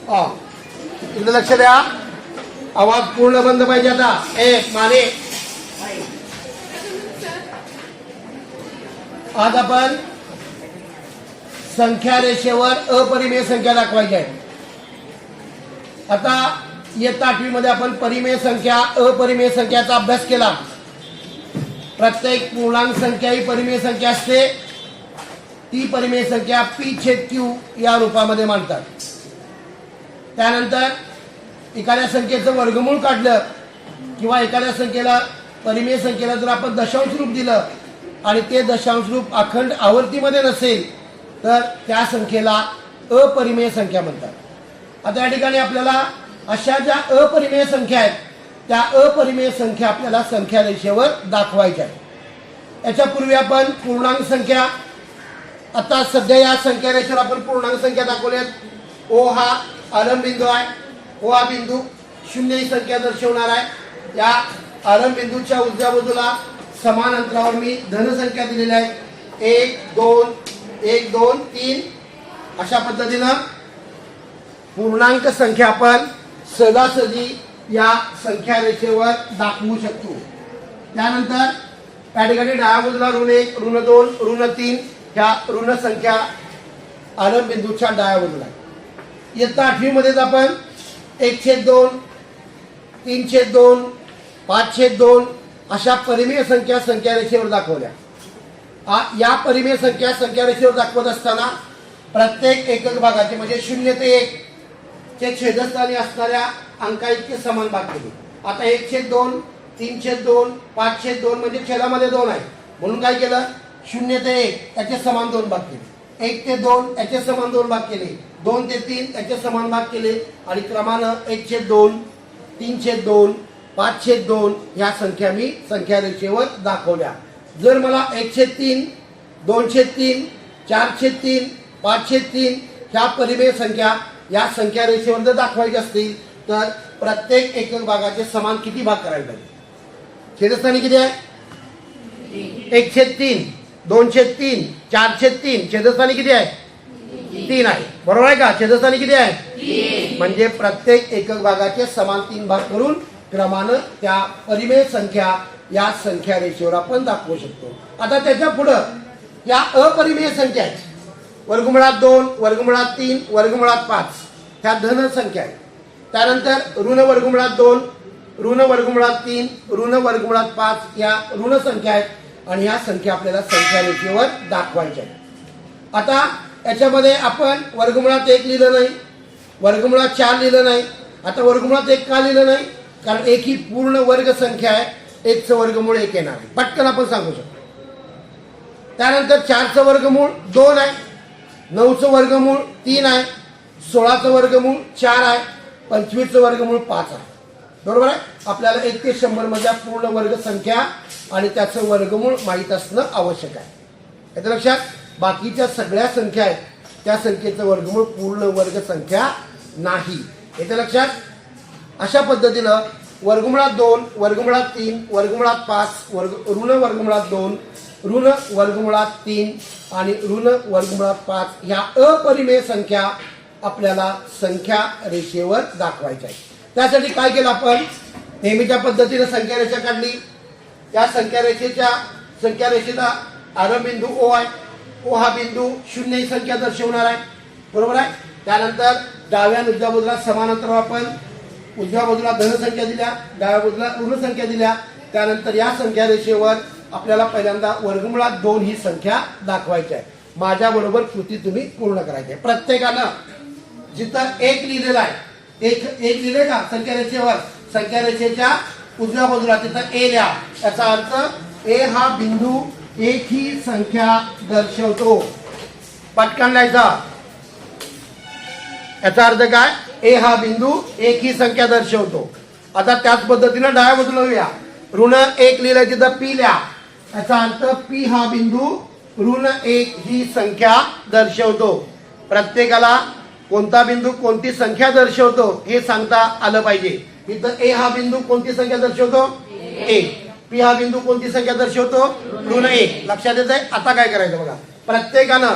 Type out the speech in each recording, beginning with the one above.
इकडे लक्ष द्या, आवाज पूर्ण बंद पाहिजे. आता माने, आज आपण संख्या रेषेवर अपरिमेय संख्या दाखवायची आहे. आता इयत्ता 8वी मध्ये आपण परिमेय संख्या अपरिमेय संख्याचा अभ्यास केला. प्रत्येक पूर्णांक संख्या ही परिमेय संख्या असते. ती परिमेय संख्या p/q या रूपामध्ये मांडतात. त्यानंतर एखाद्या संख्येचं वर्गमूळ काढलं किंवा एखाद्या संख्येला परिमेय संख्येला जर आपण दशांश रूप दिलं आणि ते दशांश रूप अखंड आवर्तीमध्ये नसेल तर त्या संख्येला अपरिमेय संख्या म्हणतात. आता या ठिकाणी आपल्याला अशा ज्या अपरिमेय संख्या आहेत त्या अपरिमेय संख्या आपल्याला संख्या रेषेवर दाखवायच्या आहेत. याच्यापूर्वी आपण पूर्णांक संख्या, आता सध्या या संख्या रेषेवर आपण पूर्णांक संख्या दाखवल्यात. ओ हा आरंभ बिंदू आहे. ओ हा बिंदू शून्य ही संख्या दर्शवणार आहे. या आरंभ बिंदूच्या उजव्या बाजूला समान अंतरावर मी धन संख्या दिलेल्या आहेत. 1 2 1 2 3 अशा पद्धतीनं पूर्णांक संख्या आपण सहजासहजी या संख्या रेषेवर दाखवू शकतो. त्यानंतर या ठिकाणी डाव्या बाजूला ऋण 1 ऋण 2 ऋण 3 ह्या ऋण संख्या आरंभ बिंदूच्या डाव्या बाजूला. इयत्ता 8वी मध्येच आपण 1/2 3/2 5/2 अशा परिमेय संख्या संख्या रेषेवर दाखवल्या. या परिमेय संख्या संख्या रेषेवर दाखवत असताना प्रत्येक एकक भागाचे म्हणजे 0 ते 1 चे छेदस्थानी असणाऱ्या अंका इतके समान भाग केले. आता 1/2 3/2 5/2 म्हणजे छेदामध्ये 2 आहे म्हणून काय केलं, 0 ते 1 याचे समान 2 भाग केले. 1 ते 2 याचे समान 2 भाग केले. 2 ते 3 याचे समान भाग केले आणि क्रमानं 1/2 3/2 5/2 ह्या संख्या मी संख्या रेषेवर दाखवल्या. जर मला 1/3 2/3 4/3 5/3 ह्या परिमेय संख्या या संख्या रेषेवर जर दाखवायची असतील तर प्रत्येक एकक भागाचे समान किती भाग करायला पाहिजे. छेदस्थानी किती आहे, 1/3 2/3 4/3 छेदस्थानी किती आहे, 3 आहे. बरोबर आहे का. छेदस्थानी किती आहे, म्हणजे प्रत्येक एकक भागाचे समान 3 भाग करून क्रमानं त्या परिमेय संख्या या संख्या रेषेवर आपण दाखवू शकतो. आता त्याच्या पुढं या अपरिमेय संख्या आहेत. वर्गमुळात 2 वर्गमुळात 3 वर्गमुळात 5 ह्या धन संख्या आहेत. त्यानंतर ऋण वर्गमुळात 2 ऋण वर्गमुळात 3 ऋण वर्गमुळात 5 या ऋण संख्या आहेत आणि ह्या संख्या आपल्याला संख्या रेषेवर दाखवायच्या आहेत. आता याच्यामध्ये आपण वर्गमुळात 1 लिहिलं नाही, वर्गमुळात 4 लिहिलं नाही. आता वर्गमुळात 1 का लिहिलं नाही, कारण 1 ही पूर्ण वर्ग संख्या आहे. 1चं वर्गमूळ 1 येणार आहे, पटकन आपण सांगू शकतो. त्यानंतर 4चं वर्गमूळ 2 आहे, 9चं वर्गमूळ 3 आहे, 16चं वर्गमूळ 4 आहे, 25चं वर्गमूळ 5 आहे. बरोबर आहे. आपल्याला 1 ते 100 मधल्या पूर्ण वर्ग संख्या आणि त्याचं वर्गमूळ माहीत असणं आवश्यक आहे. याचं लक्षात. बाकीच्या सगळ्या संख्या आहेत त्या संख्येचं वर्गमूळ पूर्ण वर्ग संख्या नाही. याचं लक्षात. अशा पद्धतीनं वर्गमुळात 2 वर्गमुळात 3 वर्गमुळात 5 ऋण वर्गमुळात 2 ऋण वर्गमुळात 3 आणि ऋण वर्गमुळात 5 ह्या अपरिमेय संख्या आपल्याला संख्या रेषेवर दाखवायच्या आहेत. त्यासाठी काय केलं आपण, नेहमीच्या पद्धतीने संख्या रेषा काढली. त्या संख्या रेषेचा आरंभ बिंदू ओ आहे. ओ हा बिंदू 0 ही संख्या दर्शवणार आहे. बरोबर आहे. त्यानंतर डाव्या उजव्या बाजूला समान अंतरावर आपण उजव्या बाजूला धन संख्या दिल्या, डाव्या बाजूला ऋण संख्या दिल्या. त्यानंतर या संख्या रेषेवर आपल्याला पहिल्यांदा वर्गमुळात 2 ही संख्या दाखवायची आहे. माझ्या बरोबर कृती तुम्ही पूर्ण करायची आहे. प्रत्येकानं जिथं 1 लिहिलेला आहे, 1 लिहिले का संख्या रेषेवर, संख्या रेषेच्या उजव्या बाजूला तिथं ए लिहा. याचा अर्थ ए हा बिंदू 1 ही संख्या दर्शवतो. पटकन लिहायचा. याचा अर्थ काय, ए हा बिंदू 1 ही संख्या दर्शवतो. आता त्याच पद्धतीनं डाव्या बाजूला लिहा. ऋण 1 लिहिलं तिथं पी लिहा. याचा अर्थ पी हा बिंदू ऋण 1 ही संख्या दर्शवतो. प्रत्येकाला कोणता बिंदू कोणती संख्या दर्शवतो हे सांगता आलं पाहिजे. इथं ए हा बिंदू कोणती संख्या दर्शवतो, 1. पी हा बिंदू कोणती संख्या दर्शवतो, ऋण 1. लक्षात येत आहे. आता काय करायचं बघा, प्रत्येकानं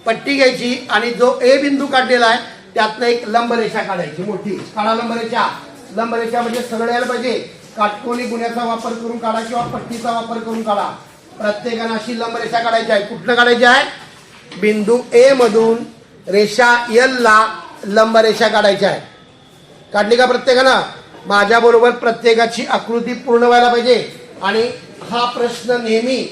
पट्टी घ्यायची आणि जो ए बिंदू काढलेला आहे त्यातनं एक लंबरेषा काढायची मोठी. काढा लंबरेषा. लंबरेषा म्हणजे सरळ यायला पाहिजे. काटकोनी गुण्याचा वापर करून काढा किंवा पट्टीचा वापर करून काढा. प्रत्येकानं अशी लंबरेषा काढायची आहे. कुठलं काढायची आहे? बिंदू ए मधून रेषा एल ला लंबरेषा काढायची आहे. काढली का प्रत्येकानं? माझ्या बरोबर प्रत्येकाची आकृती पूर्ण व्हायला पाहिजे. आणि हा प्रश्न नेहमी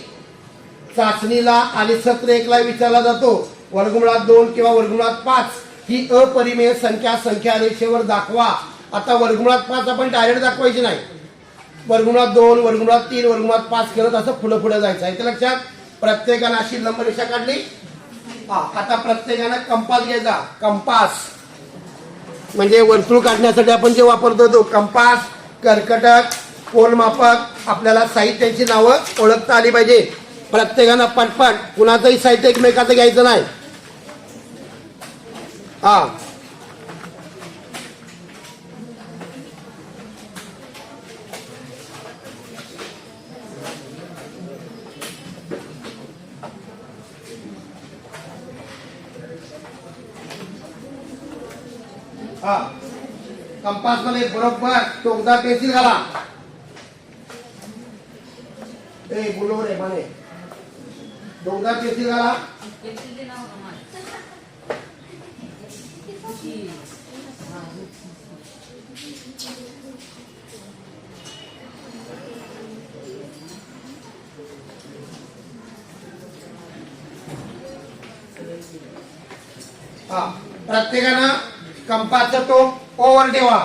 चाचणीला आणि सत्र 1 ला विचारला जातो. वर्गमुळात 2 किंवा वर्गमुळात 5 ही अपरिमेय संख्या संख्या रेषेवर दाखवा. आता वर्गमुळात 5 आपण डायरेक्ट दाखवायची नाही. वर्गमुळात 2 वर्गमुळात 3 वर्गमुळात 5 करत असं पुढे जायचं आहे. ते लक्षात. प्रत्येकानं अशी लंबरेषा काढली. आता प्रत्येकानं कंपास घ्यायचा. कंपास म्हणजे वर्तुळ काढण्यासाठी आपण जे वापरतो तो कंपास, कर्कटक, कोलमापक. आपल्याला साहित्याची नावं ओळखता आली पाहिजे. प्रत्येकानं पटपट कुणाचंही साहित्य एकमेकाचं घ्यायचं नाही. हा हा कंपास मध्ये बरोबर टोकदार पेन्सिल घाला. बोलो रे माने टोकदार पेन्सिल घाला. प्रत्येकानं कंपासचं टोक ओ वर ठेवा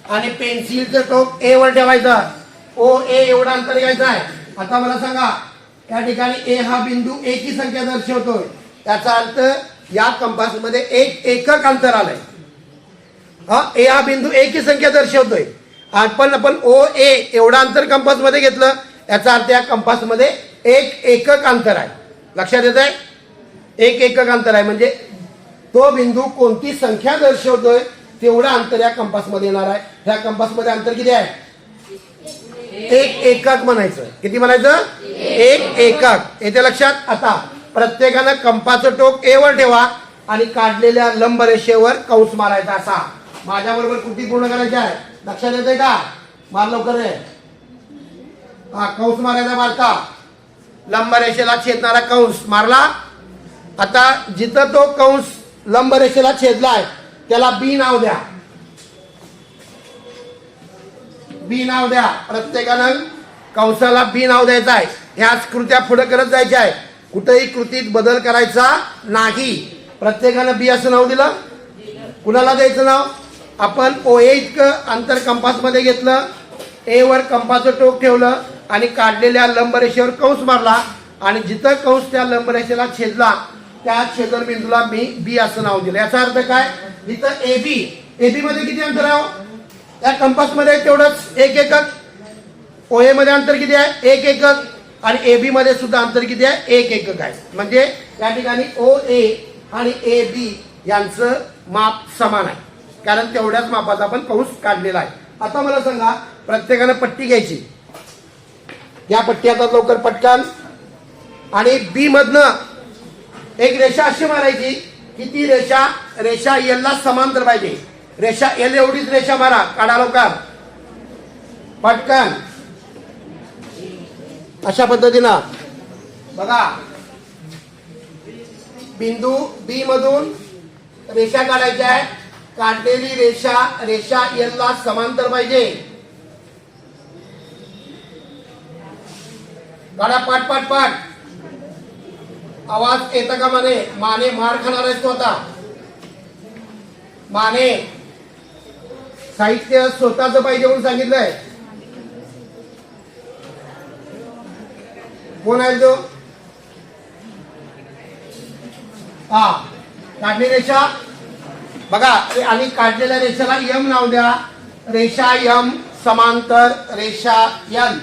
आणि पेन्सिलचं टोक ए वर ठेवायचं. ओ ए एवढं अंतर घ्यायचं आहे. आता मला सांगा, या ठिकाणी ए हा बिंदू एकी संख्या दर्शवतोय. त्याचा अर्थ या कंपास मध्ये एक एकक अंतर आलंय. ए हा बिंदू एकी संख्या दर्शवतोय. आपण ओ ए एवढं अंतर कंपास मध्ये घेतलं. याचा अर्थ या कंपास मध्ये एक एकक अंतर आहे. लक्षात येत आहे? एक एकक अंतर आहे म्हणजे तो बिंदू कोणती संख्या दर्शवतोय तेवढं अंतर या कंपास मध्ये येणार आहे. ह्या कंपास मध्ये अंतर किती आहे? एक एकक म्हणायचं. किती म्हणायचं? एक एकक. येते लक्षात? आता प्रत्येकानं कंपासचं टोक ए वर ठेवा आणि काढलेल्या लंबरेषेवर कंस मारायचा. असा माझ्या बरोबर कृती पूर्ण करायची आहे. लक्षात येते का? मार लवकर रे. कंस मारायचा. मारता लंबरेषेला छेदणारा कंस मारला. आता जिथं तो कंस लंबरेषेला छेदलाय त्याला बी नाव द्या. बी नाव द्या. प्रत्येकानं कंसाला बी नाव द्यायचं आहे. ह्याच कृत्या पुढे करत जायच्या आहे. कुठेही कृतीत बदल करायचा नाही. प्रत्येकानं बी असं नाव दिलं. कुणाला द्यायचं नाव? आपण ओ ए इतकं अंतर कंपास मध्ये घेतलं. ए वर कंपासचं टोक ठेवलं आणि काढलेल्या लंबरेषेवर कंस मारला आणि जिथं कंस त्या लंबरेषेला छेदला त्या छेदनबिंदूला मी बी असं नाव दिलं. याचा अर्थ काय? इथं ए बी मध्ये किती अंतर आहे? त्या कंपास मध्ये तेवढंच एक एकक. ओ ए मध्ये अंतर किती आहे? एक एकक. आणि ए बी मध्ये सुद्धा अंतर किती आहे? एक एकक आहे. म्हणजे या ठिकाणी ओ ए आणि ए बी यांचं माप समान आहे. कारण तेवढ्याच मापाचा आपण कंस काढलेला आहे. आता मला सांगा, प्रत्येकानं पट्टी घ्यायची. या पट्टी आता लवकर पटकन. आणि बी मधनं एक रेषा अशी मारायची की ती रेषा एल ला समांतर पाहिजे. रेषा एल एवढीच रेषा मारा. काढा लवकर पटकन. अशा पद्धतीनं बघा, बिंदू बी मधून रेषा काढायची आहे. काढलेली रेषा एल ला समांतर पाहिजे. काढा पाठ पाठ पाठ. आवाज येता का? माने मार खाणार आहेस तो आता. माने साहित्य स्वतःच पाहिजे म्हणून सांगितलंय. कोण आहे तो? काढली रेषा बघा. आणि काढलेल्या रेषेला यम नाव द्या. रेषा यम समांतर रेषा एल.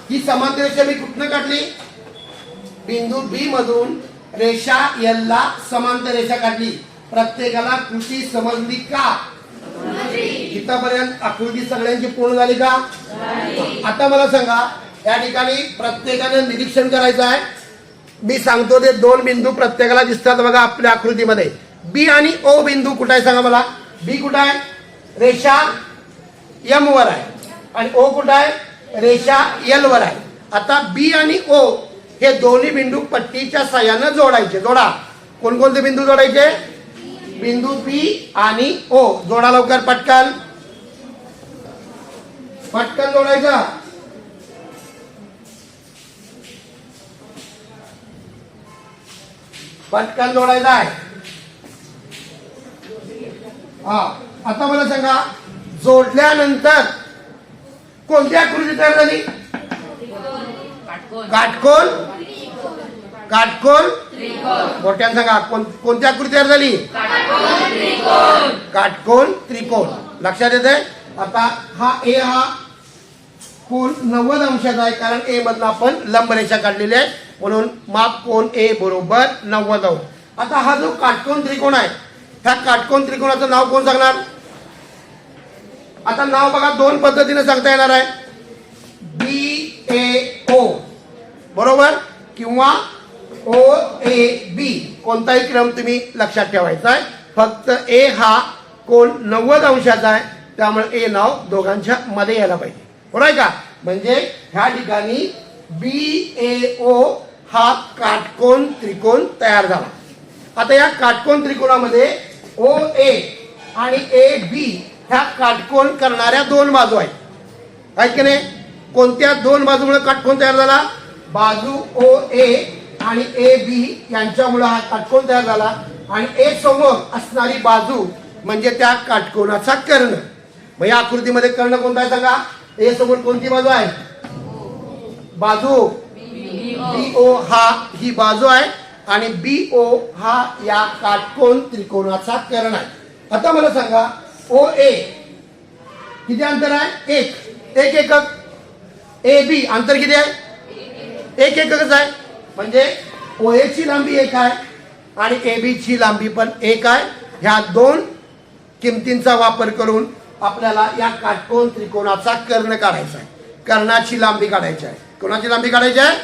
ही समांतर रेषा मी कुठनं काढली? बिंदू बी मधून रेषा एल ला समांतर रेषा काढली. प्रत्येकाला कृती समजली का? इथपर्यंत आकृती सगळ्यांची पूर्ण झाली का? आता मला सांगा, या ठिकाणी प्रत्येकाने निरीक्षण करायचं आहे. मी सांगतो ते 2 बिंदू प्रत्येकाला दिसतात बघा आपल्या आकृतीमध्ये. बी आणि ओ बिंदू कुठे आहे सांगा मला. बी कुठं आहे, रेषा एम वर आहे, आणि ओ कुठं आहे, रेषा एल वर आहे. आता बी आणि ओ हे दोन्ही बिंदू पट्टीच्या साह्यानं जोडायचे. जोडा. कोणकोणते बिंदू जोडायचे, बिंदू बी आणि ओ. जोडा लवकर, पटकन पटकन जोडायचं. पटकन जोडायचं आहे. हा, आता मला सांगा, जोडल्यानंतर कोणती आकृती तयार झाली, काटकोन काटकोन मोठ्यानं सांगा, कोणती आकृती तयार झाली, काटकोन त्रिकोण. लक्षात येते. आता हा ए हा कोण 90 अंशाचा आहे, कारण ए मधला आपण लंबरेषा काढलेली आहे, म्हणून माप कोण ए बरोबर 90 अंश. आता हा जो काटकोन त्रिकोण आहे, ह्या काटकोन त्रिकोणाचं नाव कोण सांगणार. आता नाव बघा, दोन पद्धतीने सांगता येणार आहे. बी ए ओ बरोबर, किंवा ओ ए बी, कोणताही क्रम तुम्ही लक्षात ठेवायचा आहे. फक्त ए हा कोण 90 अंशाचा आहे, त्यामुळे ए नाव दोघांच्या मध्ये यायला पाहिजे. बरोबर आहे का. म्हणजे ह्या ठिकाणी बी ए ओ हा काटकोन त्रिकोण तयार झाला. आता या काटकोन त्रिकोणामध्ये ओ ए आणि ए बी ह्या काटकोन करणाऱ्या दोन बाजू आहेत की नाही. कोणत्या दोन बाजूमुळे काटकोन तयार झाला, बाजू ओ ए आणि ए बी यांच्यामुळे हा काटकोन तयार झाला. आणि ए समोर असणारी बाजू म्हणजे त्या काटकोनाचा कर्ण. मग या आकृतीमध्ये कर्ण कोणता आहे सांगा. ए समोर कोणती बाजू आहे, बाजू बी ओ हा ही बाजू आहे, आणि बी ओ हा या काटकोन त्रिकोणाचा कर्ण आहे. आता मला सांगा, ओ ए किती अंतर आहे, एक एकक. ए बी अंतर किती आहे, एक एककच आहे. म्हणजे ओ ए ची लांबी एक आहे आणि ए बी ची लांबी पण एक आहे. ह्या दोन किमतींचा वापर करून आपल्याला या काटकोन त्रिकोणाचा कर्ण काढायचा आहे. कर्णाची लांबी काढायची आहे. कोणाची लांबी काढायची आहे,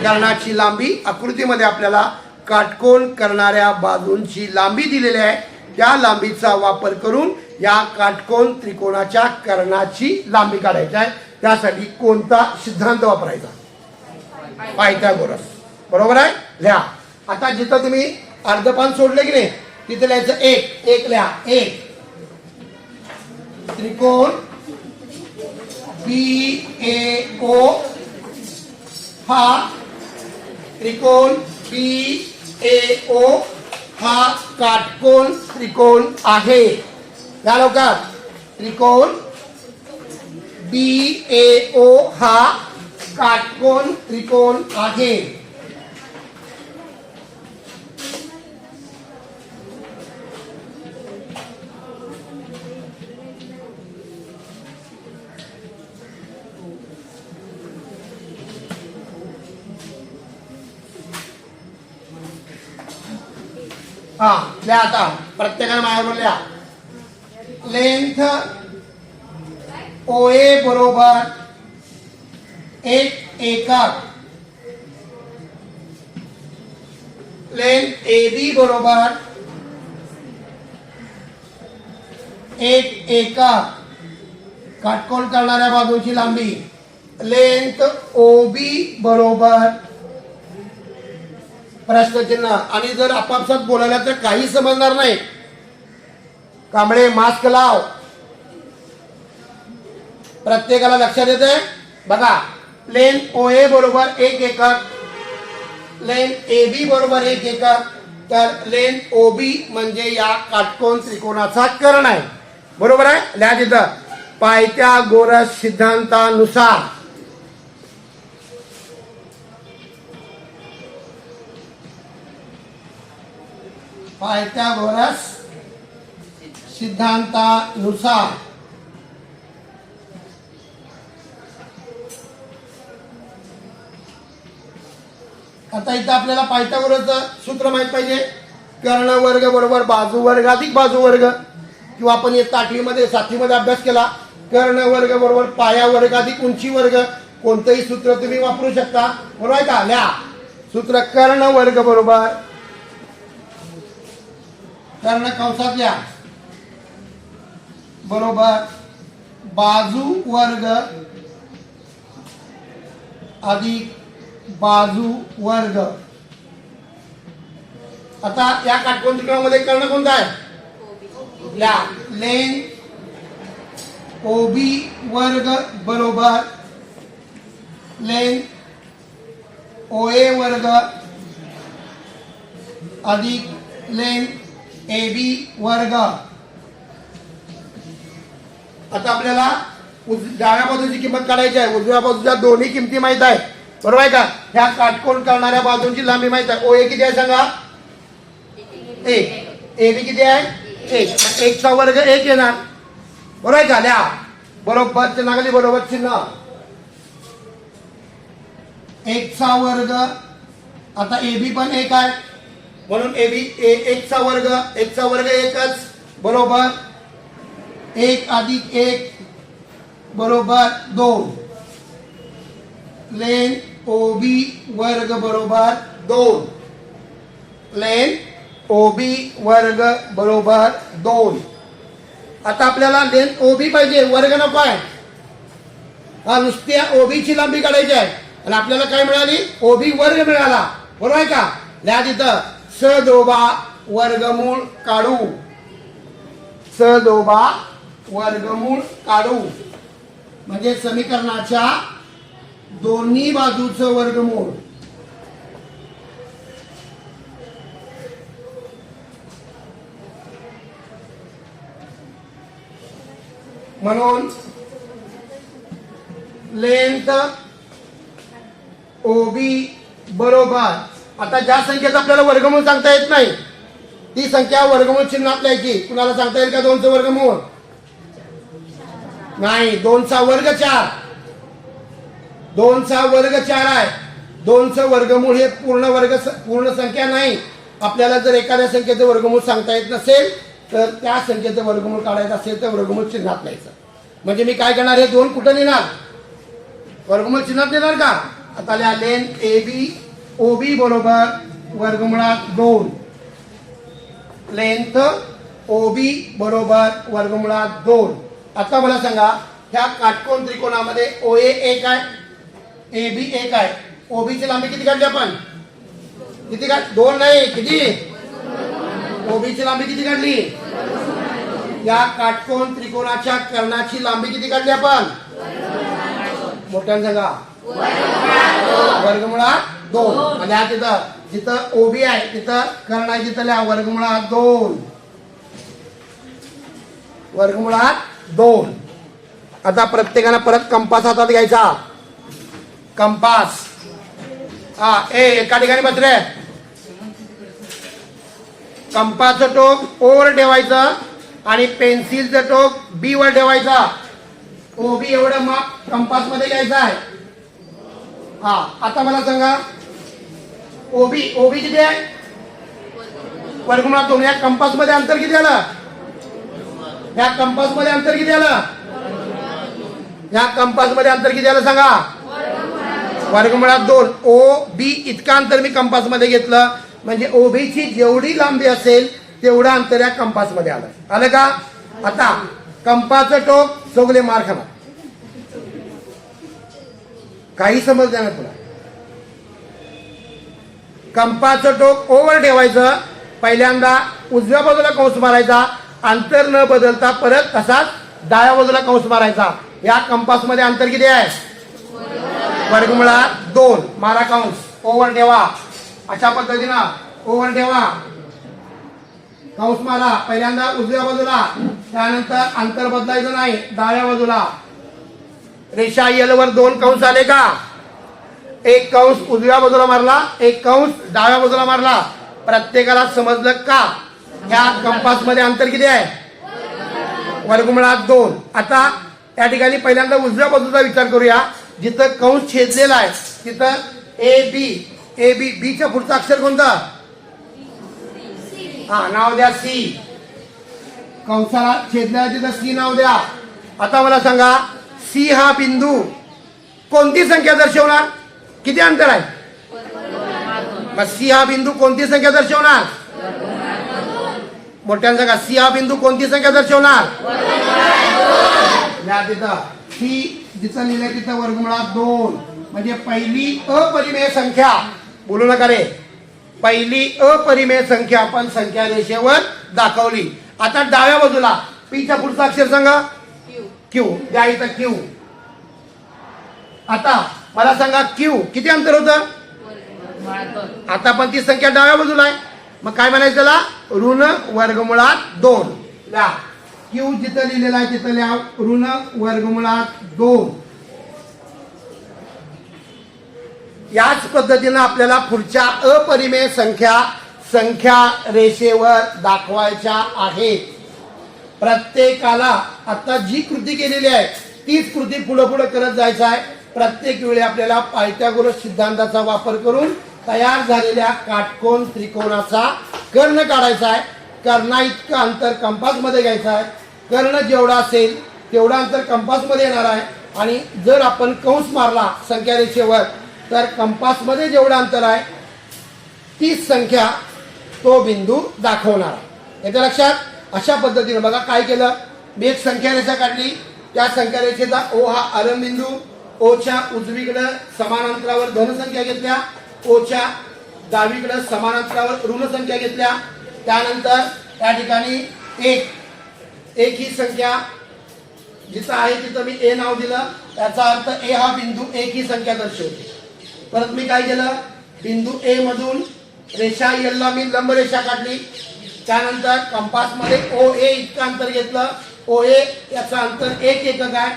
कर्णाची लांबी. आकृतीमध्ये आपल्याला काटकोन करणाऱ्या बाजूंची लांबी दिलेली आहे. त्या लांबीचा वापर करून या काटकोन त्रिकोणाच्या कर्णाची लांबी काढायची आहे. त्यासाठी कोणता सिद्धांत वापरायचा, पायथागोरस. बरोबर आहे, लिहा. आता जिथं तुम्ही अर्धपान सोडले की नाही, तिथे लिहायचं एक लिहा. एक त्रिकोण बी ए ओ हा त्रिकोण बी ए ओ हा काटकोन त्रिकोण आहे. या लवकर, त्रिकोण बी ए ओ हा काटकोन त्रिकोण आहे. हा, लिहा. आता प्रत्येकाने माझ्याबरोबर लिहा. लेंथ ओ ए बरोबर एक एकक, लेंथ ए बी बरोबर एक एकक. काटकोन करणाऱ्या बाजूची लांबी लेंथ ओ बी बरोबर प्रश्नचिन्ह. आणि जर आपापसात बोलायला तर काही समजणार नाही. कांबळे मास्क लाव. प्रत्येकाला लक्षात येते बघा. लेंथ ओ ए बरोबर एक एकक, लेंथ ए बी बरोबर एक एकक. तर लेंथ ओ बी म्हणजे या काटकोन त्रिकोणाचा कर्ण आहे. बरोबर आहे, लिहा तिथं. पायथागोरस सिद्धांतानुसार पायथागोरस सिद्धांतानुसार आता इथं आपल्याला पायथागोरसचं सूत्र माहित पाहिजे. कर्ण वर्ग बरोबर बाजू वर्ग अधिक बाजू वर्ग, किंवा आपण इयत्ता 8वीमध्ये 7वीमध्ये अभ्यास केला. कर्ण वर्ग बरोबर पाया वर्ग अधिक उंची वर्ग. कोणतंही सूत्र तुम्ही वापरू शकता. बरोबर आहे का. लिहा सूत्र. कर्ण वर्ग बरोबर कर्ण कंसात लिहा बरोबर बाजू वर्ग अधिक बाजू वर्ग. आता या काटकोन त्रिकोणामध्ये कर्ण कोणता आहे या लेन ओबी वर्ग बरोबर लेन ओए वर्ग अधिक लेन एबी वर्ग. आता आपल्याला डाव्या बाजूची किंमत काढायची आहे. उजव्या बाजूच्या दोन्ही किमती माहित आहे बरोबर आहे का. ह्या काटकोन करणाऱ्या बाजूंची लांबी माहित आहे. ओए किती आहे सांगा 1. एबी किती आहे 1. 1 चा वर्ग 1 येणार बरोबर आहे का. लिहा बरोबर चिन्हाखाली बरोबर चिन्ह 1 चा वर्ग. आता एबी पण 1 आहे म्हणून एबी 1 चा वर्ग 1 चा वर्ग 1च बरोबर 1 अधिक 1 बरोबर 2. लेन ओबी वर्ग बरोबर 2. लेन ओबी वर्ग बरोबर 2. आता आपल्याला लेन ओबी पाहिजे वर्ग नको आहे. हा नुसत्या ओबीची लांबी काढायची आहे आणि आपल्याला काय मिळाली ओबी वर्ग मिळाला बरोबर आहे का. लिहा तिथं सदोबा वर्गमूळ काढू. सदोबा वर्गमूळ काढू म्हणजे समीकरणाच्या दोन्ही बाजूचं वर्गमूळ. म्हणून लेंथ ओबी बरोबर. आता ज्या संख्येचा आपल्याला वर्गमूळ सांगता येत नाही ती संख्या वर्गमूळ चिन्हात लिहायची. कुणाला सांगता येईल का 2चं वर्गमूळ नाही. 2चा वर्ग 4. 2चा वर्ग 4 आहे. 2चं वर्गमूळ हे पूर्ण संख्या नाही. आपल्याला जर एखाद्या संख्येचं वर्गमूळ सांगता येत नसेल तर त्या संख्येचं वर्गमूळ काढायचं असेल तर वर्गमूळ चिन्हात लिहायचं. म्हणजे मी काय करणार हे 2 कुठं लिहिणार वर्गमूळ चिन्हात लिहिणार का. आता लिहा लेन एबी ओबी बरोबर वर्गमुळात 2. लेंथ ओबी बरोबर वर्गमुळात 2. आता मला सांगा ह्या काटकोन त्रिकोणामध्ये ओए 1 आहे एबी 1 आहे. ओबीची लांबी किती काढली आपण किती 2 नाही किती ओबीची लांबी किती काढली. या काटकोन त्रिकोणाच्या कर्णाची लांबी किती काढली आपण मोठ्याने सांगा वर्गमुळात 2. आणि हा तिथं जिथं ओबी आहे तिथं कर्ण आहे तिथं लिहा वर्गमुळात 2. वर्गमुळात 2. आता प्रत्येकानं परत कंपास हातात घ्यायचा. कंपास हा एका ठिकाणी बस रे. कंपासचं टोक ओ वर ठेवायचं आणि पेन्सिलचं टोक बी वर ठेवायचा. ओबी एवढं माप कंपास मध्ये घ्यायचं आहे. हा आता मला सांगा ओबी किती आहे वर्गमुळात 2. या कंपास मध्ये अंतर किती आलं या कंपास मध्ये अंतर किती आलं या कंपास मध्ये अंतर किती आलं सांगा वर्गमुळात 2. ओ बी इतका अंतर मी कंपास मध्ये घेतलं म्हणजे ओबीची जेवढी लांबी असेल तेवढं अंतर या कंपास मध्ये आलं का. आता कंपासचं टोक चौगले मार खाणार काही समजलं ना तुला. कंपासचं टोक ओवर ठेवायचं. पहिल्यांदा उजव्या बाजूला कंस मारायचा. अंतर न बदलता परत तसाच डाव्या बाजूला कंस मारायचा. या कंपास मध्ये अंतर किती आहे वर्गमुळात 2. मारा कंस ओवर ठेवा. अशा पद्धतीनं ओवर ठेवा कंस मारा. पहिल्यांदा उजव्या बाजूला त्यानंतर अंतर बदलायचं नाही डाव्या बाजूला. रेषा यल वर 2 कंस आले का. एक कंस उजव्या बाजूला मारला एक कंस डाव्या बाजूला मारला. प्रत्येकाला समजलं का ह्या कंपास मध्ये अंतर किती आहे वर्गमुळात 2. आता या ठिकाणी पहिल्यांदा उजव्या बाजूचा विचार करूया. जिथं कंस छेदलेला आहे तिथं ए बी बीच्या पुढचं अक्षर कोणतं हा नाव द्या सी. कंसाला छेदलेला तिथं सी नाव द्या. आता मला सांगा सी हा बिंदू कोणती संख्या दर्शवणार किती अंतर आहे सी हा बिंदू कोणती संख्या दर्शवणार मोठ्यानं सांगा, सी हा बिंदू कोणती संख्या दर्शवणार? या तिथं सी जिथं लिहिलंय तिथं वर्गमुळात 2 म्हणजे पहिली अपरिमेय संख्या. बोलू नका रे. पहिली अपरिमेय संख्या आपण संख्या रेषेवर दाखवली. आता डाव्या बाजूला पीच्या पुढचं अक्षर सांगा. क्यू. द्या इथं क्यू. आता मला सांगा क्यू किती अंतर होतं? आता पण ती संख्या डाव्या बाजूला आहे, मग काय म्हणायचं त्याला? ऋण वर्गमुळात 2. लिहा क्यू जिथं लिहिलेला आहे तिथं लिहा ऋण वर्गमुळात 2. याच पद्धतीनं आपल्याला पुढच्या अपरिमेय संख्या रेषेवर दाखवायच्या आहेत. प्रत्येकाला आता जी कृती केलेली आहे तीच कृती पुढे पुढे करत जायचं आहे. प्रत्येक वेळी आपल्याला पायथागोरस सिद्धांताचा वापर करून तयार झालेल्या काटकोन त्रिकोणाचा कर्ण काढायचा आहे. कर्णा इतकं अंतर कंपास मध्ये घ्यायचं आहे. कर्ण जेवढा असेल तेवढा अंतर कंपास मध्ये येणार आहे. आणि जर आपण कंस मारला संख्या रेषेवर तर कंपास मध्ये जेवढा अंतर आहे तीच संख्या तो बिंदू दाखवणार. याच्या लक्षात? अशा पद्धतीने बघा काय केलं. मी एक संख्या रेषा काढली. त्या संख्या रेषेचा ओ हा आरंभ बिंदू. ओच्या उजवीकडे समान अंतरावर धन संख्या घेतल्या. ओच्या डावीकडे समान अंतरावर ऋण संख्या घेतल्या. त्यानंतर त्या ठिकाणी एक ही संख्या जिथं आहे तिथं मी ए नाव दिलं. त्याचा अर्थ ए हा बिंदू एक ही संख्या दर्शवते. परत मी काय केलं, बिंदू ए मधून रेषा एल ला मी लंब रेषा काढली. त्यानंतर कंपास मध्ये ओ ए इतकं अंतर घेतलं. ओ ए याचं अंतर 1 एकक आहे.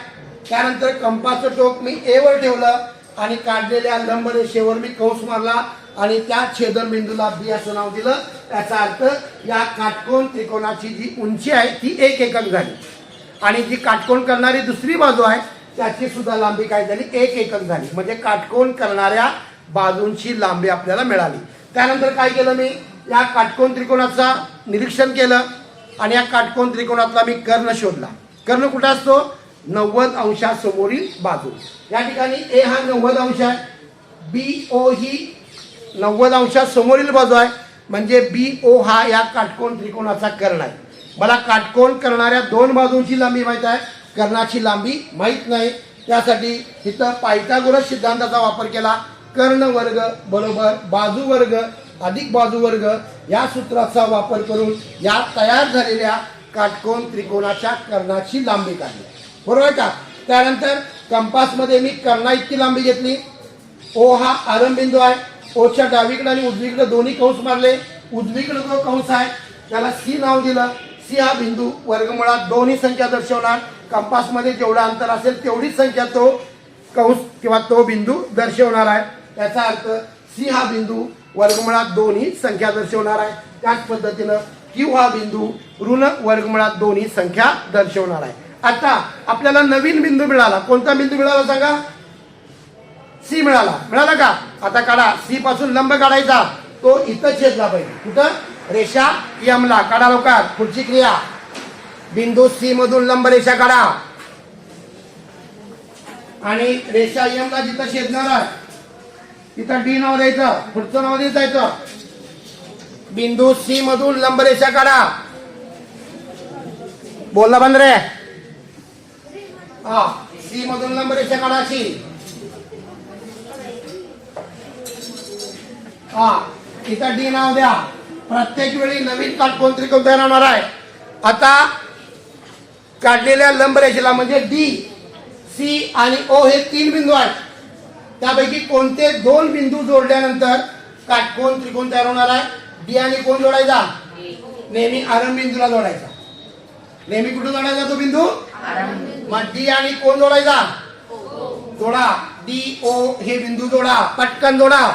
त्यानंतर कंपासचं टोक मी ए वर ठेवलं आणि काढलेल्या लंब रेषेवर मी कंस मारला आणि त्या छेदन बिंदूला बी असं नाव दिलं. त्याचा अर्थ या काटकोन त्रिकोणाची जी उंची आहे ती 1 एकक झाली आणि जी काटकोन करणारी दुसरी बाजू आहे त्याची सुद्धा लांबी काय झाली, 1 एकक झाली. म्हणजे काटकोन करणाऱ्या बाजूंची लांबी आपल्याला मिळाली. त्यानंतर काय केलं, मी या काटकोन त्रिकोणाचा निरीक्षण केलं आणि या काटकोन त्रिकोणातला मी कर्ण शोधला. कर्ण कुठे असतो? 90 अंशासमोरील बाजू. या ठिकाणी ए हा 90 अंश आहे. बी ओ ही 90 अंशासमोरील बाजू आहे. म्हणजे बी ओ हा या काटकोन त्रिकोणाचा कर्ण आहे. मला काटकोन करणाऱ्या 2 बाजूंची लांबी माहित आहे, कर्णाची लांबी माहित नाही. त्यासाठी इथं पायथागोरस सिद्धांताचा वापर केला. कर्ण वर्ग बरोबर बाजू वर्ग अधिक बाजू वर्ग या सूत्राचा वापर करून या तयार झालेल्या काटकोन त्रिकोणाच्या कर्णाची लांबी काढली. बरोबर का? त्यानंतर कंपास मध्ये मी कर्णा इतकी लांबी घेतली. ओ हा आरंभ बिंदू आहे. ओच्या डावीकडे आणि उजवीकडे दोन्ही कंस मारले. उजवीकडे जो कंस आहे त्याला सी नाव दिलं. सी हा बिंदू वर्गमुळात 2 ही संख्या दर्शवणार. कंपास मध्ये जेवढा अंतर असेल तेवढीच संख्या तो कंस किंवा तो बिंदू दर्शवणार आहे. याचा अर्थ सी हा बिंदू वर्गमुळात 2 ही संख्या दर्शवणार आहे. त्याच पद्धतीनं क्यू हा बिंदू ऋण वर्गमुळात 2 ही संख्या दर्शवणार आहे. आता आपल्याला नवीन बिंदू मिळाला. कोणता बिंदू मिळाला सांगा? सी मिळाला. मिळाला का? आता काढा. सी पासून लंब काढायचा. तो इथं छेदला पाहिजे. कुठं? रेषा एम ला. काढा लवकर. पुढची क्रिया. बिंदू सी मधून लंब रेषा काढा आणि रेषा एम ला जिथं छेदणार आहे तिथं डी नाव द्यायचं. पुढचं नाव द्यायचं. बिंदू सी मधून लंब रेषा काढा. बोलला बंद रे. हा, सी मधून लंब रेषा काढा अशी. हा, इथं डी नाव द्या. प्रत्येक वेळी नवीन काटकोन त्रिकोण तयार होणार आहे. आता काढलेल्या लंब रेषेला म्हणजे डी, सी आणि ओ हे 3 बिंदू आहेत. त्यापैकी कोणते 2 बिंदू जोडल्यानंतर काटकोन त्रिकोण तयार होणार आहे? डी आणि कोण जोडायचा? नेहमी आरंभ बिंदूला जोडायचा. नेहमी कुठे जोडायचा तो बिंदू? मग डी आणि कोण जोडायचा? जोडा. डी ओ हे बिंदू जोडा. पटकन जोडा.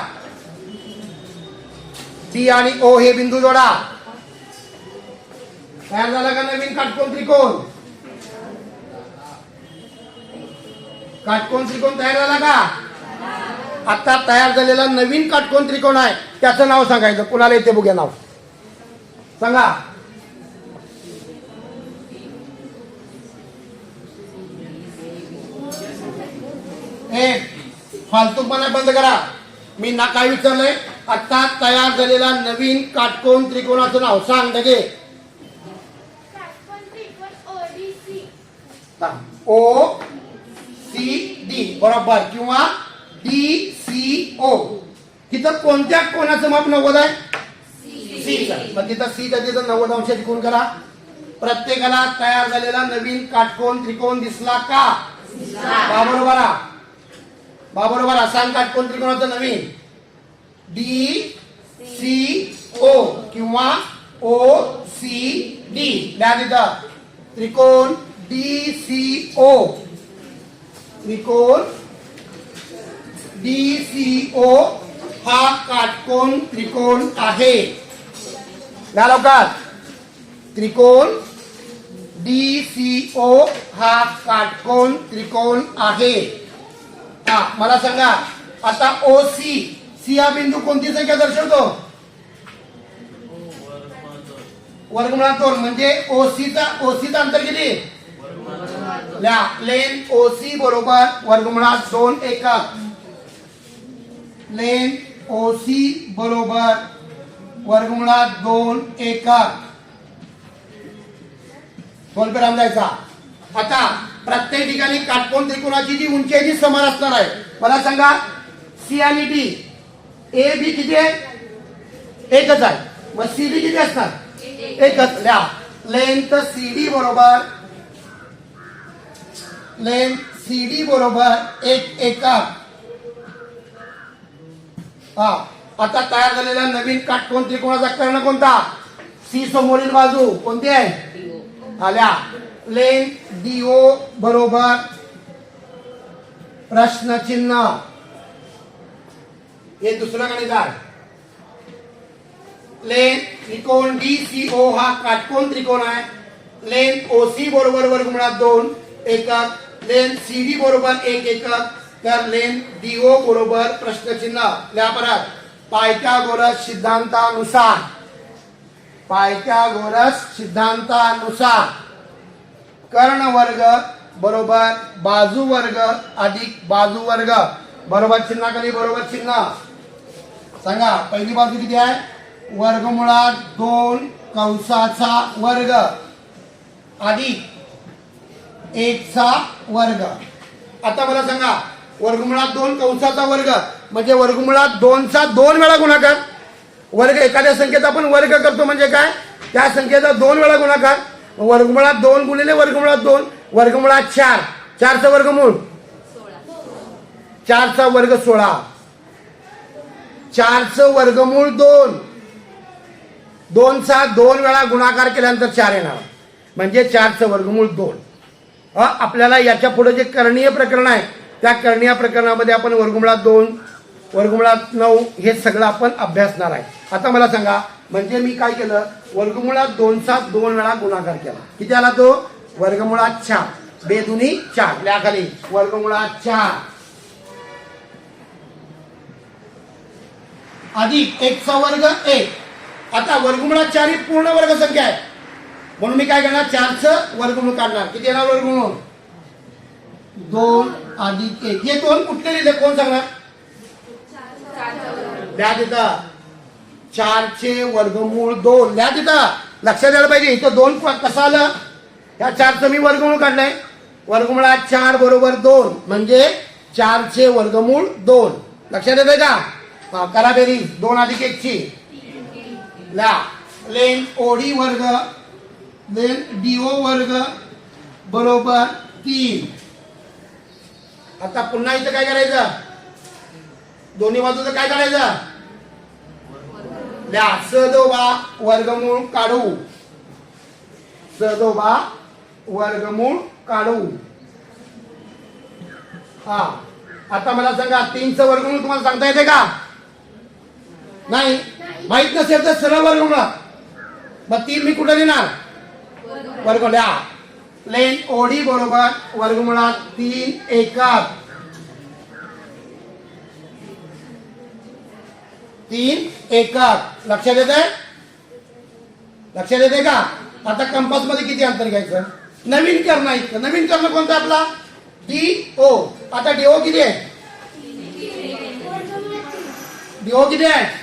डी आणि ओ हे बिंदू जोडा. तयार झाला का नवीन काटकोन त्रिकोण? काटकोन त्रिकोण तयार झाला का? आता तयार झालेला नवीन काटकोन त्रिकोण आहे त्याचं नाव सांगायचं. कुणाला येते बघूया नाव सांगा. फालतूपणा बंद करा. मी ना काय विचारलंय? आता तयार झालेला नवीन काटकोन त्रिकोणाचं नाव सांग. लगे ओ सी डी बरोबर किंवा डी सी ओ. तिथं कोणत्या कोणाचं माप 90 आहे? सी. मग तिथं सी तिथं 90 अंशाची कोण करा. प्रत्येकाला तयार झालेला नवीन काटकोन त्रिकोण दिसला का? बरोबर सांग काटकोन त्रिकोणाचं नवीन. डी सी ओ किंवा ओ सी डी. लिहा तिथं त्रिकोण डी सी ओ. त्रिकोण डी सी ओ हा काटकोन त्रिकोण आहे. या लवकर त्रिकोण डी सी ओ हा काटकोन त्रिकोण आहे. मला सांगा आता ओ सी. सी हा बिंदू कोणती संख्या दर्शवतो? वर्गमुळात 2. म्हणजे ओसीचा अंतर किती? लेन ओसी बरोबर वर्गमुळात 2 एकक. लेन ओसी बरोबर वर्गमुळात 2 एकक. सोलपेराम द्यायचा. आता प्रत्येक ठिकाणी काटकोन त्रिकोणाची जी उंची आहे ती समान असणार आहे. मला सांगा सी आणि डी. ए बी किती आहे? एकच आहे. मग सी डी किती असणार? एकच. लिहा लेंथ सी डी बरोबर एक एकक. आता तयार झालेला नवीन काटकोन त्रिकोणाचा कर्ण कोणता? सी समोरील बाजू कोणती आहे? आल्या लेन डीओ बरोबर प्रश्नचिन्ह. हे दुसरं गणित आहे. लेन त्रिकोण डी सी ओ हा काटकोन त्रिकोण आहे. लेन ओसी बरोबर वर्गमुळात 2 एकक. लेन सी डी बरोबर 1 एकक. तर लेन डीओ बरोबर प्रश्नचिन्ह. लिहा परत पायथागोरस सिद्धांतानुसार कर्ण वर्ग बरोबर बाजू वर्ग अधिक बाजू वर्ग बरोबर चिन्हाखाली बरोबर चिन्ह. सांगा पहिली बाजू किती आहे? वर्गमुळात 2 कंसाचा वर्ग अधिक 1 चा वर्ग. आता मला सांगा वर्गमुळात 2 कंसाचा वर्ग म्हणजे वर्गमुळात 2 चा 2 वेळा गुणाकार. वर्ग एखाद्या संख्येचा आपण वर्ग करतो म्हणजे काय? त्या संख्येचा 2 वेळा गुणाकार. वर्गमुळात 2 गुणिले वर्गमुळात 2 वर्गमुळात 4. 4 चा वर्गमूळ 4 चा वर्ग 16. 4 चं वर्गमूळ 2. 2 चा 2 वेळा गुणाकार केल्यानंतर 4 येणार म्हणजे 4 चं वर्गमूळ 2. आपल्याला याच्या पुढे जे करणीय प्रकरण आहे त्या करणीय प्रकरणामध्ये आपण वर्गमुळात 2 वर्गमुळात 9 हे सगळं आपण अभ्यासणार आहे. आता मला सांगा म्हणजे मी काय केलं? वर्गमुळात 2 चा 2 वेळा गुणाकार केला. किती आला तो? वर्गमुळात 4. 2 दुनी 4. लिहा खाली वर्गमुळात 4 अधिक 1 चा वर्ग 1. आता वर्गमुळात 4 ही पूर्ण वर्ग संख्या आहे म्हणून मी काय करणार? 4 चं वर्गमूळ काढणार. किती येणार वर्गमूळ? 2 अधिक 1. हे 2 कुठले लिहिले कोण सांगणार? लिहा तिथं 4 चे वर्गमूळ 2. लिहा तिथं लक्षात द्यायला पाहिजे. इथं 2 कसं आलं? ह्या 4 चं मी वर्गमूळ काढलंय. वर्गमुळात 4 बरोबर 2 म्हणजे 4 चे वर्गमूळ 2. लक्षात येतंय का? करा बेरीज 2 अधिक 1 ची. लिहा लेन ओडी वर्ग लेन डीओ वर्ग बरोबर 3. आता पुन्हा इथं काय करायचं? दोन्ही बाजूचं काय करायचं? लिहा सदोबा वर्गमूळ काढू. सदोबा वर्गमूळ काढू. आता मला सांगा 3 चं वर्गमूळ तुम्हाला सांगता येते का? नाही. माहित नसेल तर सरळ वर्गमूळ. मग 3 मी कुठे देणार? वर्गमूळ. लिहा लेन ओडी बरोबर वर्गमुळात 3 एकक. 3 एकक. लक्षात येते? लक्षात येते का? आता कंपास मध्ये किती अंतर घ्यायचं? नवीन कर्ण इतकं. नवीन कर्ण कोणतं आपला? D O. आता डीओ किती आहे? डीओ किती आहे?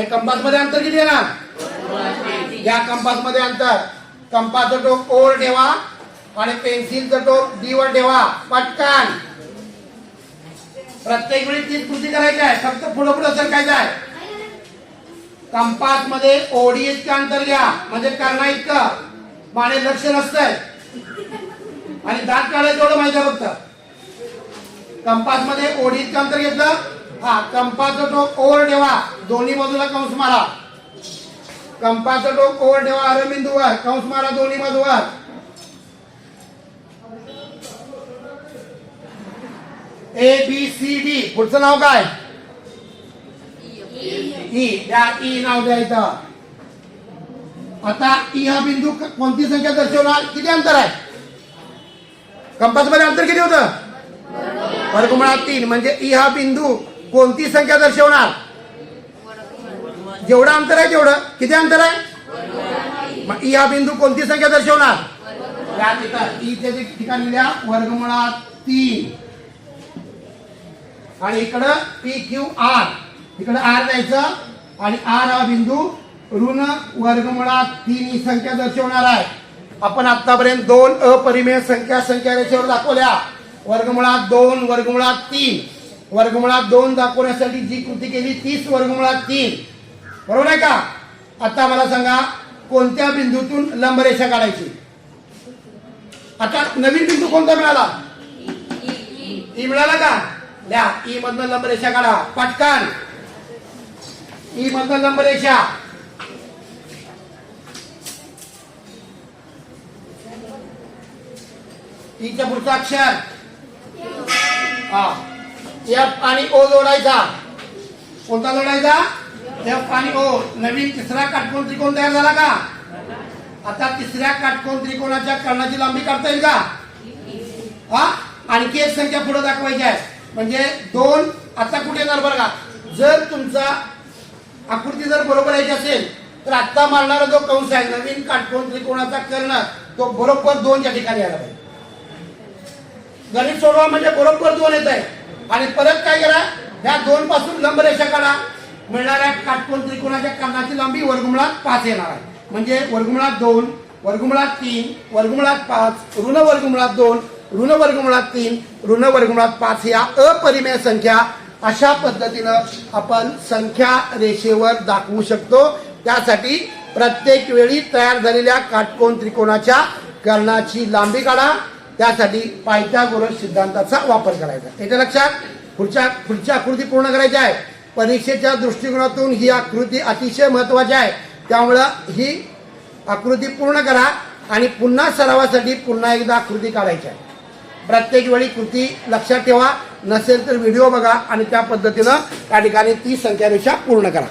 कंपास मध्ये अंतर किती आहे ना? या कंपास मध्ये अंतर कंपाचं टोक ओ वर ठेवा आणि पेन्सिलचं टोक डी वर ठेवा. पटकन प्रत्येक वेळी तीच कृती करायची आहे. फक्त पुढे पुढे सरकायचं आहे. कंपास मध्ये ओडी इतकं अंतर घ्या म्हणजे कर्णा इतकं माने लक्ष नसतंय आणि दात काढायचं एवढं माहिती आहे. फक्त कंपास मध्ये ओडी इतकं अंतर घेतलं. हा कंपाचं टोक ओवर ठेवा. दोन्ही बाजूला कंस मारा. कंपाचं टोक ओवर ठेवा. अरबिंदूवर कंस मारा दोन्ही बाजूवर. A B C D. पुढचं नाव काय? ई. त्या ई नाव द्यायचं. आता ई हा बिंदू कोणती संख्या दर्शवणार? किती अंतर आहे? कंपास मध्ये अंतर किती होतं? वर्गमुळात 3. म्हणजे ई हा बिंदू कोणती संख्या दर्शवणार? जेवढं अंतर आहे तेवढं. किती अंतर आहे? मग ई हा बिंदू कोणती संख्या दर्शवणार? या ठिकाणी ईच्या ठिकाणी लिहा वर्गमुळात 3 आणि इकडं पी क्यू आर. इकडे आर द्यायचं आणि आर हा बिंदू ऋण वर्गमुळात 3 ही संख्या दर्शवणार आहे. आपण आतापर्यंत 2 अपरिमेय संख्या रेषेवर दाखवल्या. वर्गमुळात 2 वर्गमुळात 3. वर्गमुळात 2 दाखवण्यासाठी जी कृती केली तीच वर्गमुळात 3. बरोबर आहे का? आता मला सांगा कोणत्या बिंदूतून लंबरेषा काढायची? आता नवीन बिंदू कोणता मिळाला? ई मिळाला का? द्या ई मधनं लंबरेषा काढा. पटकन ई मधनं लंबरेषा. ईच्या पुढचा अक्षर एफ आणि ओ जोडायचा. कोणता जोडायचा? एफ आणि ओ. नवीन तिसरा काटकोन त्रिकोण तयार झाला का? आता तिसऱ्या काटकोन त्रिकोणाच्या कर्णाची लांबी काढता येईल का? हा आणखी एक संख्या पुढे दाखवायची आहे. म्हणजे 2 आता कुठे येणार बरं का? जर तुमचा आकृती जर बरोबर यायची असेल तर आता मारणारा जो कंस आहे नवीन काटकोन त्रिकोणाचा कर्ण तो बरोबर 2 च्या ठिकाणी आला पाहिजे. गणित सोडवा म्हणजे बरोबर 2 येत आहे. आणि परत काय करा? ह्या 2 पासून लंबरेषा काढा. मिळणाऱ्या काटकोन त्रिकोणाच्या कर्णाची लांबी वर्गमुळात 5 येणार आहे. म्हणजे वर्गमुळात 2 वर्गमुळात 3 वर्गमुळात 5 ऋण वर्गमुळात 2 ऋण वर्गमुळात 3 ऋण वर्गमुळात 5 या अपरिमेय संख्या अशा पद्धतीनं आपण संख्या रेषेवर दाखवू शकतो. त्यासाठी प्रत्येक वेळी तयार झालेल्या काटकोन त्रिकोणाच्या कर्णाची लांबी काढा. त्यासाठी पायथागोरस सिद्धांताचा वापर करायचा. याच्या लक्षात पुढची आकृती पूर्ण करायची आहे. परीक्षेच्या दृष्टिकोनातून ही आकृती अतिशय महत्वाची आहे. त्यामुळं ही आकृती पूर्ण करा आणि पुन्हा सरावासाठी पुन्हा एकदा आकृती काढायची आहे. प्रत्येक वेळी कृती लक्षात ठेवा. नसेल तर व्हिडिओ बघा आणि त्या पद्धतीनं त्या ठिकाणी ती संख्या रेषा पूर्ण करा.